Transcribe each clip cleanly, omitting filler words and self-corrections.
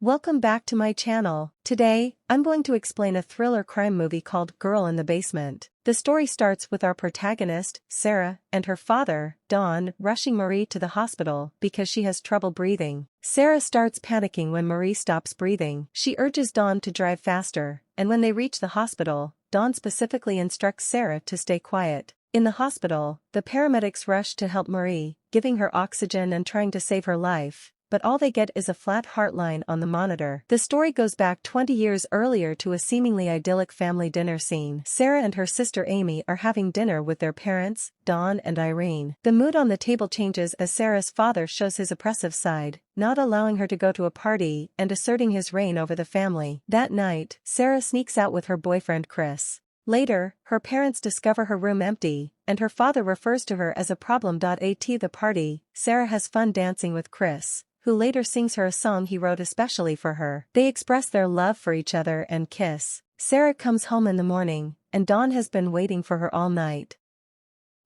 Welcome back to my channel. Today, I'm going to explain a thriller crime movie called Girl in the Basement. The story starts with our protagonist, Sarah, and her father, Don, rushing Marie to the hospital because she has trouble breathing. Sarah starts panicking when Marie stops breathing. She urges Don to drive faster, and when they reach the hospital, Don specifically instructs Sarah to stay quiet. In the hospital, the paramedics rush to help Marie, giving her oxygen and trying to save her life. But all they get is a flat heart line on the monitor. The story goes back 20 years earlier to a seemingly idyllic family dinner scene. Sarah and her sister Amy are having dinner with their parents, Dawn and Irene. The mood on the table changes as Sarah's father shows his oppressive side, not allowing her to go to a party and asserting his reign over the family. That night, Sarah sneaks out with her boyfriend Chris. Later, her parents discover her room empty, and her father refers to her as a problem. At the party, Sarah has fun dancing with Chris, who later sings her a song he wrote especially for her. They express their love for each other and kiss. Sarah comes home in the morning, and Dawn has been waiting for her all night.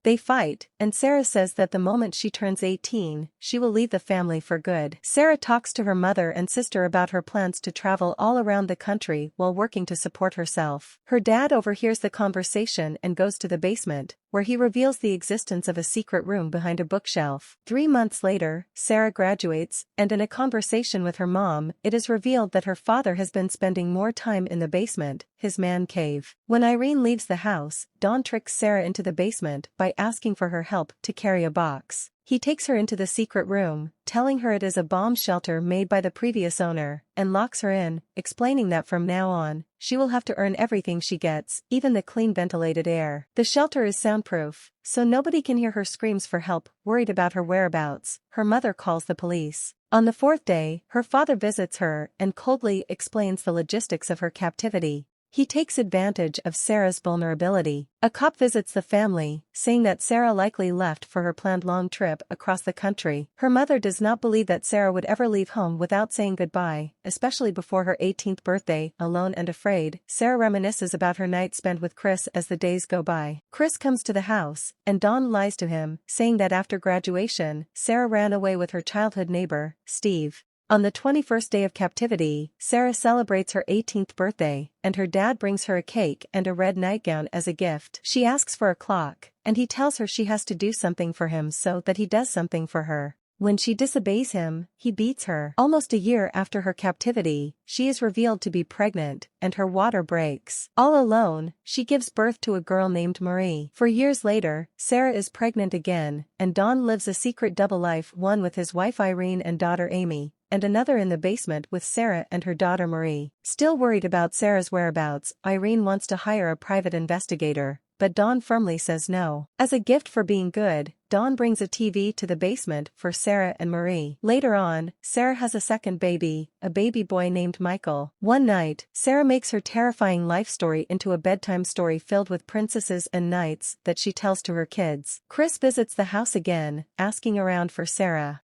They fight, and Sarah says that the moment she turns 18, she will leave the family for good. Sarah talks to her mother and sister about her plans to travel all around the country while working to support herself. Her dad overhears the conversation and goes to the basement, where he reveals the existence of a secret room behind a bookshelf. 3 months later, Sarah graduates, and in a conversation with her mom, it is revealed that her father has been spending more time in the basement, his man cave. When Irene leaves the house, Dawn tricks Sarah into the basement by asking for her help to carry a box. He takes her into the secret room, telling her it is a bomb shelter made by the previous owner, and locks her in, explaining that from now on, she will have to earn everything she gets, even the clean ventilated air. The shelter is soundproof, so nobody can hear her screams for help. Worried about her whereabouts, her mother calls the police. On the 4th day, her father visits her and coldly explains the logistics of her captivity. He takes advantage of Sarah's vulnerability. A cop visits the family, saying that Sarah likely left for her planned long trip across the country. Her mother does not believe that Sarah would ever leave home without saying goodbye, especially before her 18th birthday. Alone and afraid, Sarah reminisces about her night spent with Chris as the days go by. Chris comes to the house, and Dawn lies to him, saying that after graduation, Sarah ran away with her childhood neighbor, Steve. On the 21st day of captivity, Sarah celebrates her 18th birthday, and her dad brings her a cake and a red nightgown as a gift. She asks for a clock, and he tells her she has to do something for him so that he does something for her. When she disobeys him, he beats her. Almost a year after her captivity, she is revealed to be pregnant, and her water breaks. All alone, she gives birth to a girl named Marie. 4 years later, Sarah is pregnant again, and Don lives a secret double life, one with his wife Irene and daughter Amy, and another in the basement with Sarah and her daughter Marie. Still worried about Sarah's whereabouts, Irene wants to hire a private investigator, but Dawn firmly says no. As a gift for being good, Dawn brings a TV to the basement for Sarah and Marie. Later on, Sarah has a second baby, a baby boy named Michael. One night, Sarah makes her terrifying life story into a bedtime story filled with princesses and knights that she tells to her kids. Chris visits the house again, asking around for Sarah.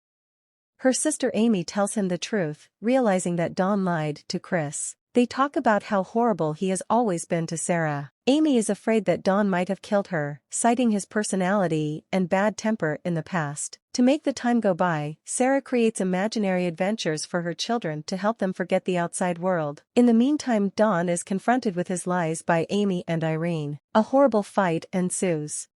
Her sister Amy tells him the truth, realizing that Dawn lied to Chris. They talk about how horrible he has always been to Sarah. Amy is afraid that Dawn might have killed her, citing his personality and bad temper in the past. To make the time go by, Sarah creates imaginary adventures for her children to help them forget the outside world. In the meantime, Dawn is confronted with his lies by Amy and Irene. A horrible fight ensues.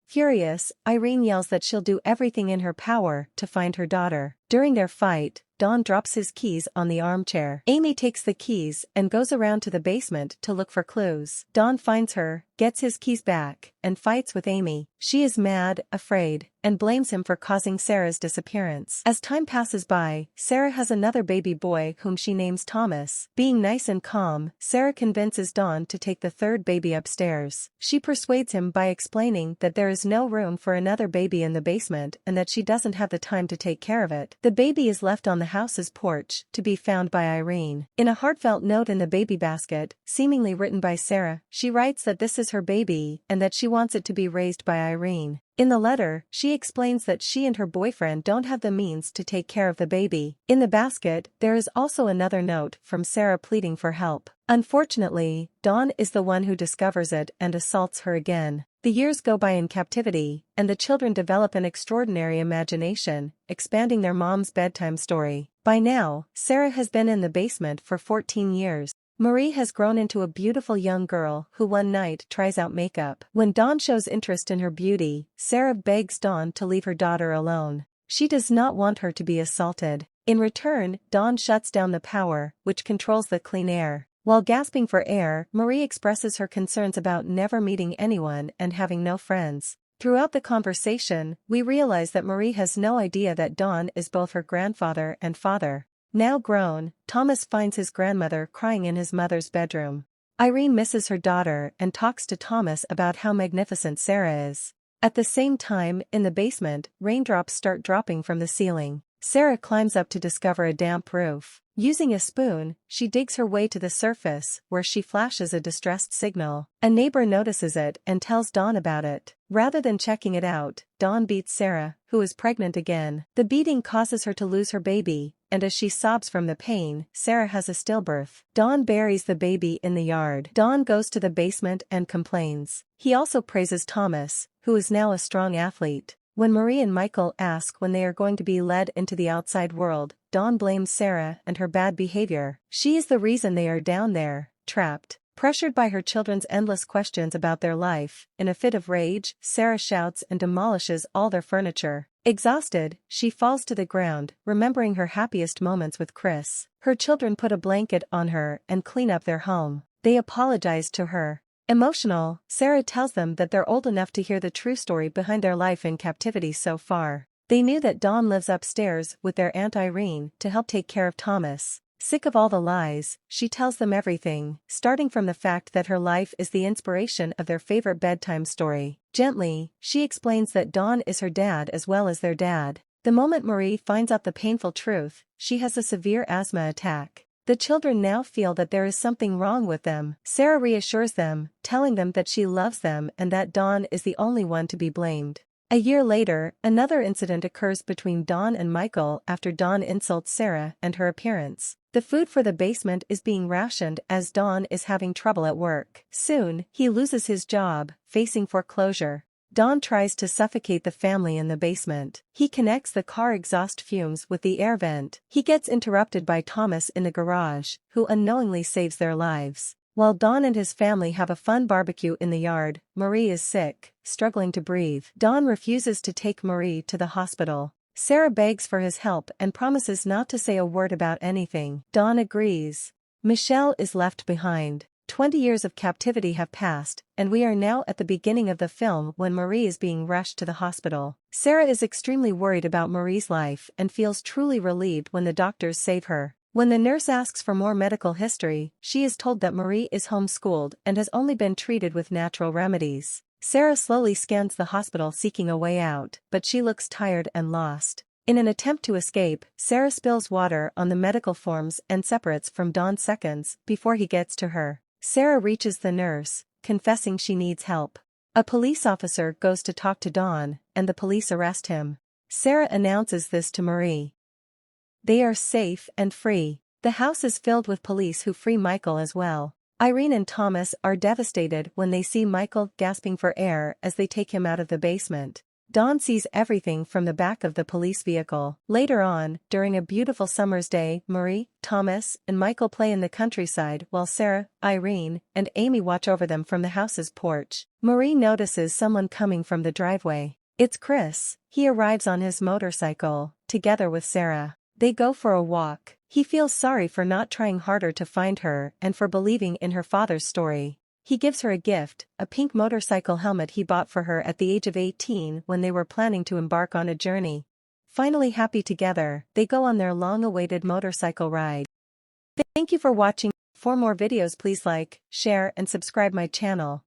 Furious, Irene yells that she'll do everything in her power to find her daughter. During their fight, Dawn drops his keys on the armchair. Amy takes the keys and goes around to the basement to look for clues. Dawn finds her, gets his keys back, and fights with Amy. She is mad, afraid, and blames him for causing Sarah's disappearance. As time passes by, Sarah has another baby boy whom she names Thomas. Being nice and calm, Sarah convinces Dawn to take the third baby upstairs. She persuades him by explaining that there is no room for another baby in the basement and that she doesn't have the time to take care of it. The baby is left on the house's porch, to be found by Irene. In a heartfelt note in the baby basket, seemingly written by Sarah, she writes that this is her baby and that she wants it to be raised by Irene. In the letter, she explains that she and her boyfriend don't have the means to take care of the baby. In the basket, there is also another note from Sarah pleading for help. Unfortunately, Dawn is the one who discovers it and assaults her again. The years go by in captivity, and the children develop an extraordinary imagination, expanding their mom's bedtime story. By now, Sarah has been in the basement for 14 years. Marie has grown into a beautiful young girl who one night tries out makeup. When Dawn shows interest in her beauty, Sarah begs Dawn to leave her daughter alone. She does not want her to be assaulted. In return, Dawn shuts down the power, which controls the clean air. While gasping for air, Marie expresses her concerns about never meeting anyone and having no friends. Throughout the conversation, we realize that Marie has no idea that Dawn is both her grandfather and father. Now grown, Thomas finds his grandmother crying in his mother's bedroom. Irene misses her daughter and talks to Thomas about how magnificent Sarah is. At the same time, in the basement, raindrops start dropping from the ceiling. Sarah climbs up to discover a damp roof. Using a spoon, she digs her way to the surface, where she flashes a distressed signal. A neighbor notices it and tells Dawn about it. Rather than checking it out, Dawn beats Sarah, who is pregnant again. The beating causes her to lose her baby, and as she sobs from the pain, Sarah has a stillbirth. Dawn buries the baby in the yard. Dawn goes to the basement and complains. He also praises Thomas, who is now a strong athlete. When Marie and Michael ask when they are going to be led into the outside world, Dawn blames Sarah and her bad behavior. She is the reason they are down there, trapped. Pressured by her children's endless questions about their life, in a fit of rage, Sarah shouts and demolishes all their furniture. Exhausted, she falls to the ground, remembering her happiest moments with Chris. Her children put a blanket on her and clean up their home. They apologize to her. Emotional, Sarah tells them that they're old enough to hear the true story behind their life in captivity so far. They knew that Dawn lives upstairs with their Aunt Irene to help take care of Thomas. Sick of all the lies, she tells them everything, starting from the fact that her life is the inspiration of their favorite bedtime story. Gently, she explains that Dawn is her dad as well as their dad. The moment Marie finds out the painful truth, she has a severe asthma attack. The children now feel that there is something wrong with them. Sarah reassures them, telling them that she loves them and that Dawn is the only one to be blamed. A year later, another incident occurs between Dawn and Michael after Dawn insults Sarah and her appearance. The food for the basement is being rationed as Dawn is having trouble at work. Soon, he loses his job, facing foreclosure. Dawn tries to suffocate the family in the basement. He connects the car exhaust fumes with the air vent. He gets interrupted by Thomas in the garage, who unknowingly saves their lives. While Dawn and his family have a fun barbecue in the yard, Marie is sick, struggling to breathe. Dawn refuses to take Marie to the hospital. Sarah begs for his help and promises not to say a word about anything. Dawn agrees. Michelle is left behind. 20 years of captivity have passed, and we are now at the beginning of the film when Marie is being rushed to the hospital. Sarah is extremely worried about Marie's life and feels truly relieved when the doctors save her. When the nurse asks for more medical history, she is told that Marie is homeschooled and has only been treated with natural remedies. Sarah slowly scans the hospital seeking a way out, but she looks tired and lost. In an attempt to escape, Sarah spills water on the medical forms and separates from Dawn seconds before he gets to her. Sarah reaches the nurse, confessing she needs help. A police officer goes to talk to Dawn, and the police arrest him. Sarah announces this to Marie. They are safe and free. The house is filled with police who free Michael as well. Irene and Thomas are devastated when they see Michael gasping for air as they take him out of the basement. Dawn sees everything from the back of the police vehicle. Later on, during a beautiful summer's day, Marie, Thomas, and Michael play in the countryside while Sarah, Irene, and Amy watch over them from the house's porch. Marie notices someone coming from the driveway. It's Chris. He arrives on his motorcycle, together with Sarah. They go for a walk. He feels sorry for not trying harder to find her and for believing in her father's story. He gives her a gift, a pink motorcycle helmet he bought for her at the age of 18 when they were planning to embark on a journey. Finally happy together, they go on their long-awaited motorcycle ride. Thank you for watching. For more videos please like, share and subscribe my channel.